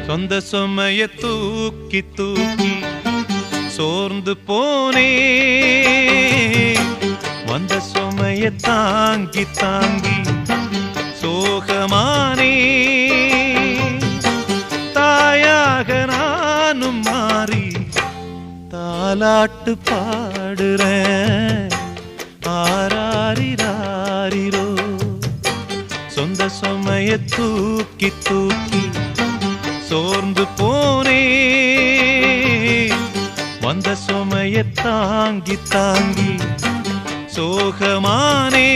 சொந்த சுமைய தூக்கி தூக்கி சோர்ந்து போனே, வந்த சுமைய தாங்கி தாங்கி சோகமானே. தாயாக நானும் மாறி தாலாட்டு பாடுறேன், ஆராரிராரிரோ. சொந்த சுமைய தூக்கி தூக்கி சோர்ந்து போனே, வந்த சுமைய தாங்கி தாங்கி சோகமானே.